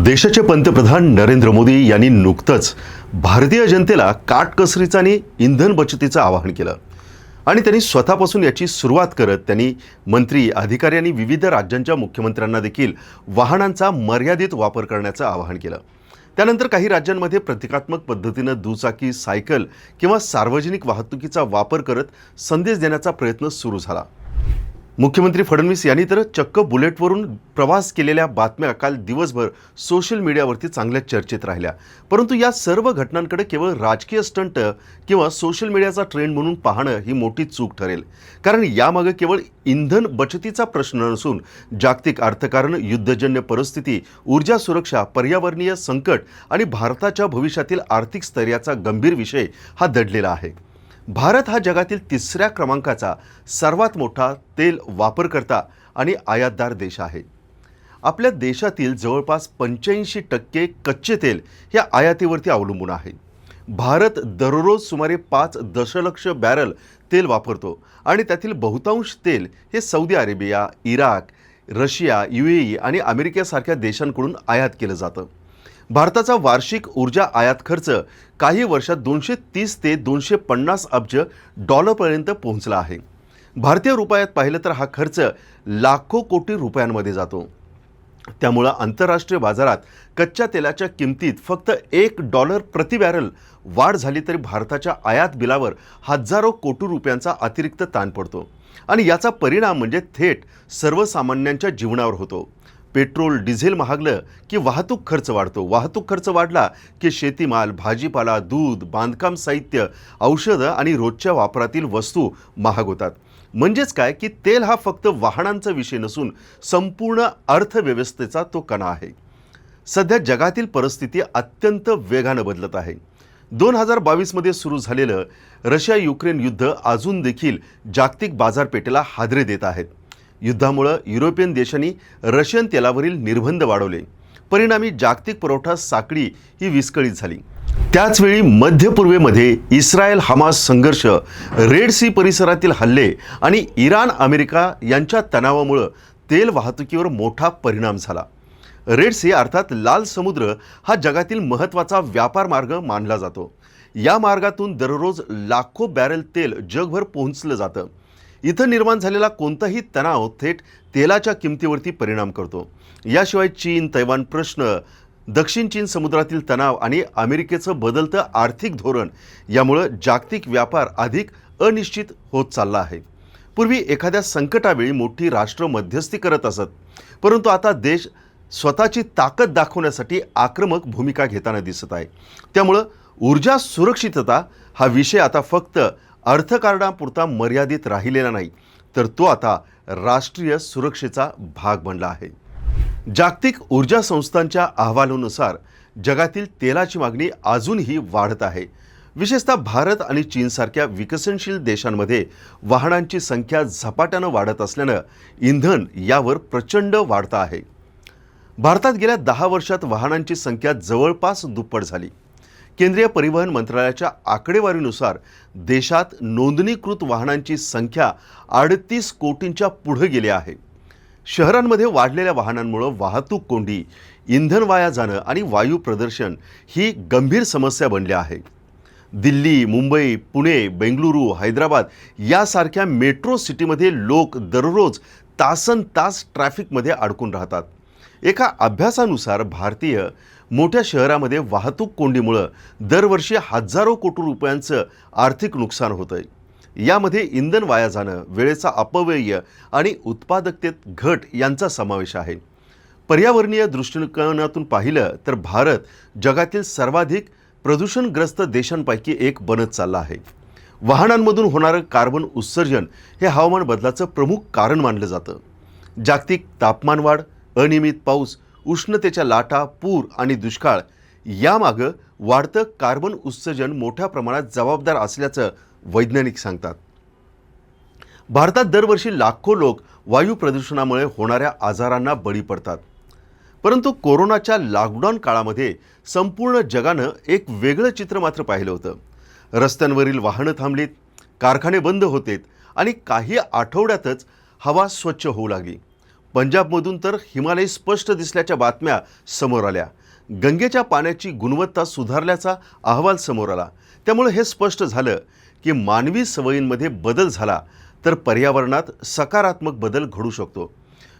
देशाचे पंतप्रधान नरेंद्र मोदी यांनी नुकतंच भारतीय जनतेला काटकसरीचं आणि इंधन बचतीचं आवाहन केलं आणि त्यांनी स्वतःपासून याची सुरुवात करत त्यांनी मंत्री, अधिकारी आणि विविध राज्यांच्या मुख्यमंत्र्यांना देखील वाहनांचा मर्यादित वापर करण्याचं आवाहन केलं। त्यानंतर काही राज्यांमध्ये प्रतिकात्मक पद्धतीनं दुचाकी, सायकल किंवा सार्वजनिक वाहतुकीचा वापर करत संदेश देण्याचा प्रयत्न सुरू झाला। मुख्यमंत्री फडणवीस यांनी तर चक्क बुलेटवरून प्रवास केलेल्या बातम्या काल दिवसभर सोशल मीडियावरती चांगल्या चर्चेत राहिल्या। परंतु या सर्व घटनांकडे केवळ राजकीय स्टंट किंवा सोशल मीडियाचा ट्रेंड म्हणून पाहणं ही मोठी चूक ठरेल, कारण यामागे केवळ इंधन बचतीचा प्रश्न नसून जागतिक अर्थकारण, युद्धजन्य परिस्थिती, ऊर्जा सुरक्षा, पर्यावरणीय संकट आणि भारताच्या भविष्यातील आर्थिक स्थैर्याचा गंभीर विषय हा दडलेला आहे। भारत हा जगातील 3ऱ्या क्रमांकाचा सर्वात मोठा तेल वापरकर्ता आणि आयातदार देश आहे। आपल्या देशातील जवळपास 85% कच्चे तेल या आयातीवरती अवलंबून आहे। भारत दररोज सुमारे 5 दशलक्ष बॅरल तेल वापरतो आणि त्यातील बहुतांश तेल हे Saudi Arabia, Iraq, Russia, UAE आणि अमेरिकेसारख्या देशांकडून आयात केलं जातं। भारताचा वार्षिक ऊर्जा आयात खर्च काही वर्षात 230 ते 250 अब्ज डॉलरपर्यंत पोहोचला आहे। भारतीय रुपयात पाहिलं तर हा खर्च लाखो कोटी रुपयांमध्ये जातो। त्यामुळे आंतरराष्ट्रीय बाजारात कच्च्या तेलाच्या किमतीत फक्त $1 प्रति बॅरल वाढ झाली तरी भारताच्या आयात बिलावर हजारो कोटी रुपयांचा अतिरिक्त ताण पडतो आणि याचा परिणाम म्हणजे थेट सर्वसामान्यांच्या जीवनावर होतो। पेट्रोल, डिझेल महागलं की वाहतूक खर्च वाढतो, वाहतूक खर्च वाढला की शेतीमाल, भाजीपाला, दूध, बांधकाम साहित्य, औषधं आणि रोजच्या वापरातील वस्तू महाग होतात। म्हणजेच काय की तेल हा फक्त वाहनांचा विषय नसून संपूर्ण अर्थव्यवस्थेचा तो कणा आहे। सध्या जगातील परिस्थिती अत्यंत वेगाने बदलत आहे। 2022 मध्ये सुरू झालेलं रशिया-युक्रेन युद्ध अजून देखील जागतिक बाजारपेठेला हादरे देत आहेत। युद्धामुळे युरोपियन देशांनी रशियन तेलावरील निर्बंध वाढवले, परिणामी जागतिक पुरवठा साखळी ही विस्कळीत झाली। त्याचवेळी मध्य पूर्वेमध्ये इस्रायल-हमास संघर्ष, रेड सी परिसरातील हल्ले आणि इराण-अमेरिका यांच्या तणावामुळे तेल वाहतुकीवर मोठा परिणाम झाला। रेड सी अर्थात लाल समुद्र हा जगातील महत्त्वाचा व्यापार मार्ग मानला जातो। या मार्गातून दररोज लाखो बॅरल तेल जगभर पोहोचलं जातं। इथं निर्माण झालेला कोणताही तणाव थेट तेलाच्या किमतीवरती परिणाम करतो। याशिवाय चीन, तैवान प्रश्न, दक्षिण चीन समुद्रातील तणाव आणि अमेरिकेचं बदलतं आर्थिक धोरण यामुळे जागतिक व्यापार अधिक अनिश्चित होत चालला आहे। पूर्वी एखाद्या संकटावेळी मोठी राष्ट्र मध्यस्थी करत असत, परंतु आता देश स्वतःची ताकद दाखवण्यासाठी आक्रमक भूमिका घेताना दिसत आहे। त्यामुळे ऊर्जा सुरक्षितता हा विषय आता फक्त अर्थकारणापुरता मर्यादित राहिलेला नाही, तर तो आता राष्ट्रीय सुरक्षेचा भाग बनला आहे। जागतिक ऊर्जा संस्थांच्या अहवालानुसार जगातील तेलाची मागणी अजूनही वाढत आहे। विशेषतः भारत आणि चीनसारख्या विकसनशील देशांमध्ये वाहनांची संख्या झपाट्यानं वाढत असल्यानं इंधन यावर प्रचंड वाढतं आहे। भारतात गेल्या 10 वर्षात वाहनांची संख्या जवळपास दुप्पट झाली। केंद्रीय परिवहन मंत्रालयाच्या आकडेवारीनुसार देशात नोंदणीकृत वाहनांची संख्या 38 कोटींच्या पुढे गेली आहे। शहरांमध्ये वाढलेल्या वाहनांमुळे वाहतूक कोंडी, इंधन वाया जाणं आणि वायू प्रदूषण ही गंभीर समस्या बनली आहे। दिल्ली, मुंबई, पुणे, बेंगळुरू, हैदराबाद यासारख्या मेट्रो सिटीमध्ये लोक दररोज तासनतास ट्रॅफिकमध्ये अडकून राहतात। एका अभ्यासानुसार भारतीय मोठ्या शहरामध्ये वाहतूक कोंडीमुळे दरवर्षी हजारो कोटी रुपयांचं आर्थिक नुकसान होतंय। यामध्ये इंधन वाया जाणं, वेळेचा अपव्यय आणि उत्पादकतेत घट यांचा समावेश आहे। पर्यावरणीय दृष्टिकोनातून पाहिलं तर भारत जगातील सर्वाधिक प्रदूषणग्रस्त देशांपैकी एक बनत चालला आहे। वाहनांमधून होणारं कार्बन उत्सर्जन हे हवामान बदलाचं प्रमुख कारण मानलं जातं। जागतिक तापमानवाढ, अनियमित पाऊस, उष्णतेच्या लाटा, पूर आणि दुष्काळ यामागं वाढतं कार्बन उत्सर्जन मोठ्या प्रमाणात जबाबदार असल्याचं वैज्ञानिक सांगतात। भारतात दरवर्षी लाखो लोक वायू प्रदूषणामुळे होणाऱ्या आजारांना बळी पडतात। परंतु कोरोनाच्या लॉकडाऊन काळामध्ये संपूर्ण जगानं एक वेगळं चित्र मात्र पाहिलं होतं। रस्त्यांवरील वाहनं थांबलीत, कारखाने बंद होतेत आणि काही आठवड्यातच हवा स्वच्छ होऊ लागली। पंजाबमधून तर हिमालय स्पष्ट दिसल्याच्या बातम्या समोर आल्या। गंगेच्या पाण्याची गुणवत्ता सुधारल्याचा अहवाल समोर आला। त्यामुळे हे स्पष्ट झालं की मानवी सवयींमध्ये बदल झाला तर पर्यावरणात सकारात्मक बदल घडू शकतो।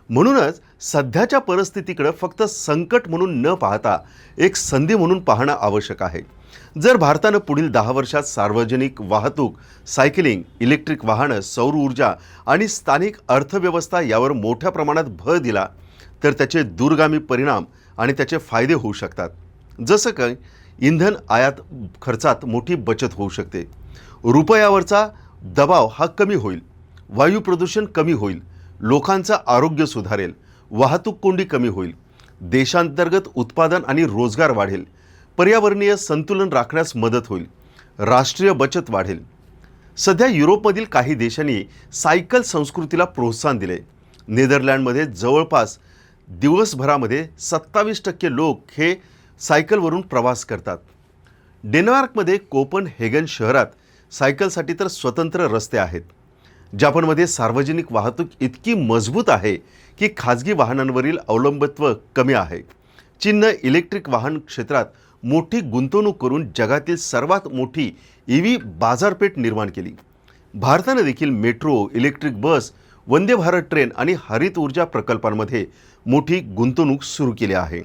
म्हणूनच सध्याच्या परिस्थितीकडे फक्त संकट म्हणून न पाहता एक संधी म्हणून पाहणं आवश्यक आहे। जर भारतानं पुढील 10 वर्षात सार्वजनिक वाहतूक, सायकलिंग, इलेक्ट्रिक वाहनं, सौर ऊर्जा आणि स्थानिक अर्थव्यवस्था यावर मोठ्या प्रमाणात भर दिला तर त्याचे दूरगामी परिणाम आणि त्याचे फायदे होऊ शकतात। जसं की इंधन आयात खर्चात मोठी बचत होऊ शकते, रुपयावरचा दबाव हा कमी होईल, वायू प्रदूषण कमी होईल, लोकांचं आरोग्य सुधारेल, वाहतूक कोंडी कमी होईल, देशांतर्गत उत्पादन आणि रोजगार वाढेल, पर्यावरणीय संतुलन राखण्यास मदत होईल, राष्ट्रीय बचत वाढेल। सध्या युरोपमधील काही देशांनी सायकल संस्कृतीला प्रोत्साहन दिले। नेदरलँडमध्ये जवळपास दिवसभरामध्ये 27% लोक हे सायकलवरून प्रवास करतात। डेन्मार्कमध्ये कोपनहेगन शहरात सायकलसाठी तर स्वतंत्र रस्ते आहेत। जपानमध्ये सार्वजनिक वाहतूक इतकी मजबूत आहे की खाजगी वाहनांवरील अवलंबित्व कमी आहे। चीनने इलेक्ट्रिक वाहन क्षेत्रात मोठी गुंतवणूक करून जगातील सर्वात मोठी EV बाजारपेठ निर्माण केली। भारताने देखील metro, electric bus, Vande Bharat train आणि हरित ऊर्जा प्रकल्पांमध्ये मोठी गुंतवणूक सुरू केली आहे।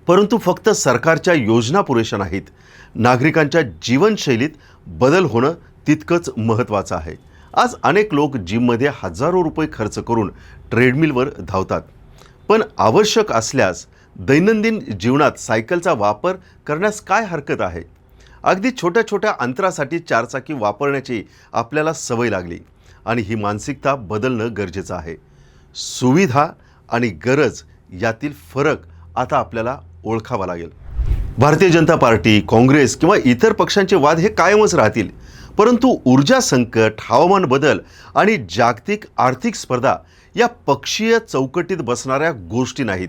परंतु फक्त सरकारच्या योजना पुरेशा नाहीत, नागरिकांच्या जीवनशैलीत बदल होणं तितकंच महत्त्वाचं आहे। आज अनेक लोक जिममध्ये हजारो रुपये खर्च करून ट्रेडमिलवर धावतात, पण आवश्यक असल्यास दैनंदिन जीवनात सायकलचा वापर करण्यास काय हरकत आहे? अगदी छोट्या छोट्या अंतरासाठी चारचाकी वापरण्याची आपल्याला सवय लागली आणि ही मानसिकता बदलणं गरजेचं आहे। सुविधा आणि गरज यातील फरक आता आपल्याला ओळखावा लागेल। भारतीय जनता पार्टी, काँग्रेस किंवा इतर पक्षांचे वाद हे कायमच राहतील, परंतु ऊर्जा संकट, हवामान बदल आणि जागतिक आर्थिक स्पर्धा या पक्षीय चौकटीत बसणाऱ्या गोष्टी नाहीत।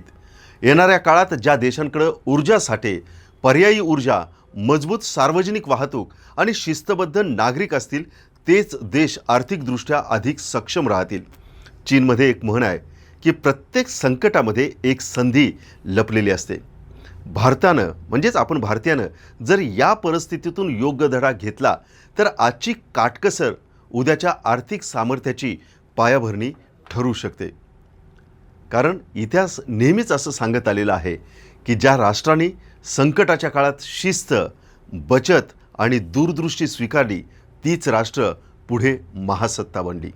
येणाऱ्या काळात ज्या देशांकडे ऊर्जा साठे, पर्यायी ऊर्जा, मजबूत सार्वजनिक वाहतूक आणि शिस्तबद्ध नागरिक असतील तेच देश आर्थिकदृष्ट्या अधिक सक्षम राहतील। चीनमध्ये एक म्हण आहे की प्रत्येक संकटामध्ये एक संधी लपलेली असते। भारतानं म्हणजेच आपण भारतीयानं जर या परिस्थितीतून योग्य धडा घेतला तर आजची काटकसर उद्याच्या आर्थिक सामर्थ्याची पायाभरणी ठरू शकते। कारण इतिहास नेहमीच असं सांगत आलेला आहे की ज्या राष्ट्रांनी संकटाच्या काळात शिस्त, बचत आणि दूरदृष्टी स्वीकारली तीच राष्ट्र पुढे महासत्ता बनली।